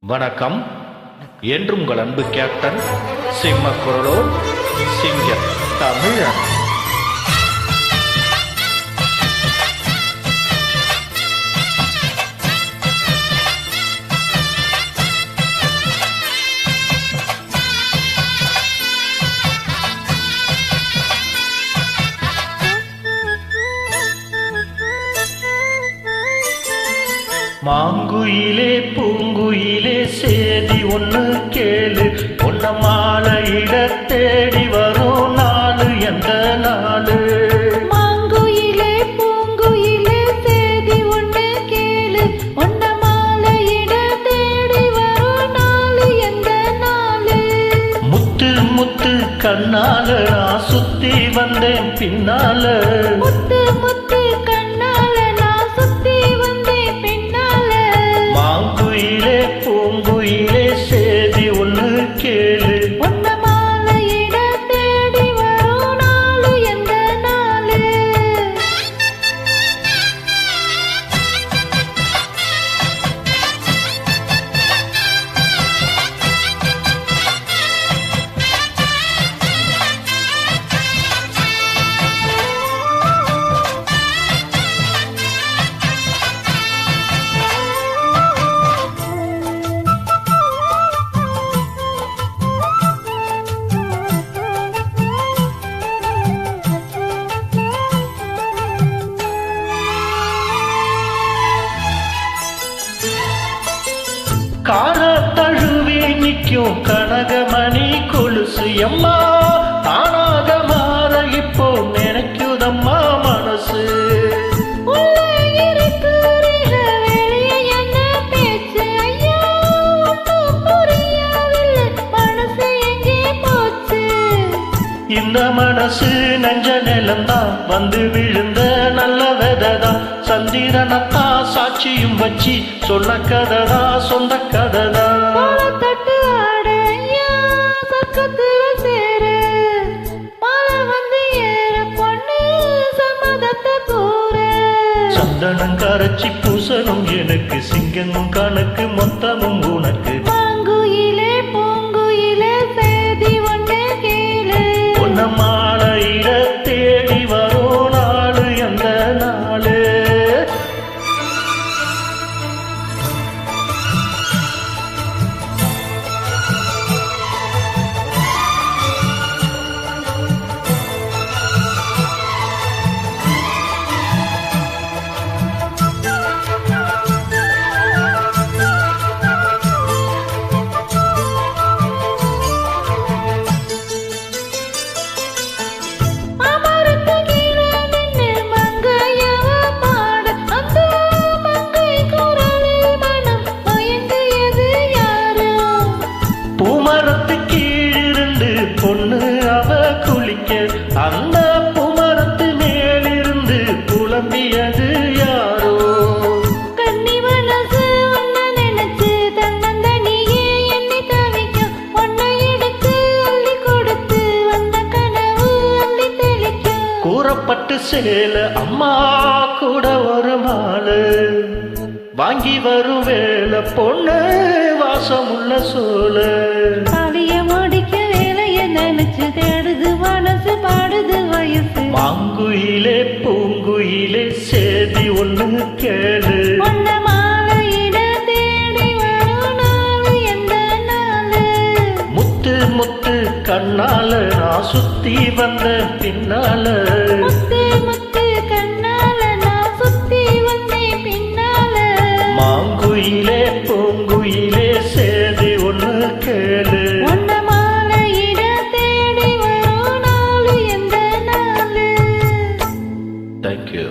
வணக்கம். என்று உங்கள் அன்பு கேப்டன் சிம்மக்குரலோர் சிங்கம் தமிழன். மாங்குயிலே பூங்குயிலே சேதி ஒண்ணு கேளு, பொன்ன மாலையிட தேடி வரும் நாளு எந்த நாளு. மாங்குயிலே பூங்குயிலே சேதி ஒண்ணு கேளு, பொன்ன மாலையிட தேடி வரும் நாளு எந்த நாளு. முத்து முத்து கண்ணால நான் சுத்தி வந்தேன் பின்னால. முத்து முத்து கண்ணால நான் சுத்தி வந்தேன் பின்னால. மாங்குயிலே பூங்குயிலே சேதி ஒண்ணு கேளு, பொன்ன மாலையிட தேடி வரும் நாளு எந்த நாளு. கால தழுவி நிற்கும் கனகமணி கொலுசு எம்மா, தானாக மாற இப்போ நினைக்குதம்மா மனசு. உள்ளே இருக்கிறீங்க வெளியே என்ன பேச்சு ஐயா, ஒன்றும் புரியவில்லை மனசு எங்கே போச்சு. இந்த மனசு நெஞ்ச நிலம்தான் வந்து விழுந்த நல்ல வெததான், சந்திரனத்தா சாட்சியும் வச்சு சொன்ன கததா சொந்த கததா. தட்டு ஆட ஐயா பக்கத்துல சேரு, மழை வந்து ஏற பொண்ணு சம்மதத்தை கூற. சந்தனம் கரைச்சி பூசணும் எனக்கு, சிங்கமும் கணக்கு மொத்தமும் உனக்கு. மாங்குயிலே பூங்குயிலே சேதி ஒண்ணு கேளு, பொன்ன மாலையிட தேடி வரும் நாளு எந்த நாளு. அமரத்து கீழே நின்னு மங்கையவ பாட, அந்த மங்கை குரலில் மனம் மயங்கியது யாரோ. பூமரத்து கீழிருந்து பொண்ணு அவ குளிக்க, அந்த பூமரத்து மேலிருந்து புலம்பியது யாரோ. கன்னி மனசு உன்னை நினைச்சு தன்னந்தனியே எண்ணி தவிக்கும், உன்னை எடுத்து அள்ளி கொடுத்து வந்த கனவு அள்ளி தெளிக்கும். கூறப்பட்டு சேல அம்மா கூட ஒரு மாலு, வாங்கி வரும் வேலை பொண்ணு வாசமுள்ள சோல. தாலிய முடிக்க வேலைய நினைச்சு தேடுது மனசு பாடுது வயசு. மாங்குயிலே பூங்குயிலே சேதி ஒண்ணு கேளு, பொன்ன மாலையிட தேடி வரும் நாளு எந்த நாளு. முத்து முத்து கண்ணால நான் சுத்தி வந்த பின்னால. முத்து முத்து கண்ணால நான் சுத்தி வந்தேன் பின்னால. மாங்குயிலே பூங்குயிலே சேதி ஒண்ணு கேளு. பொன்ன மாலையிட தேடி வரும் நாளு எந்த நாளு. Thank you.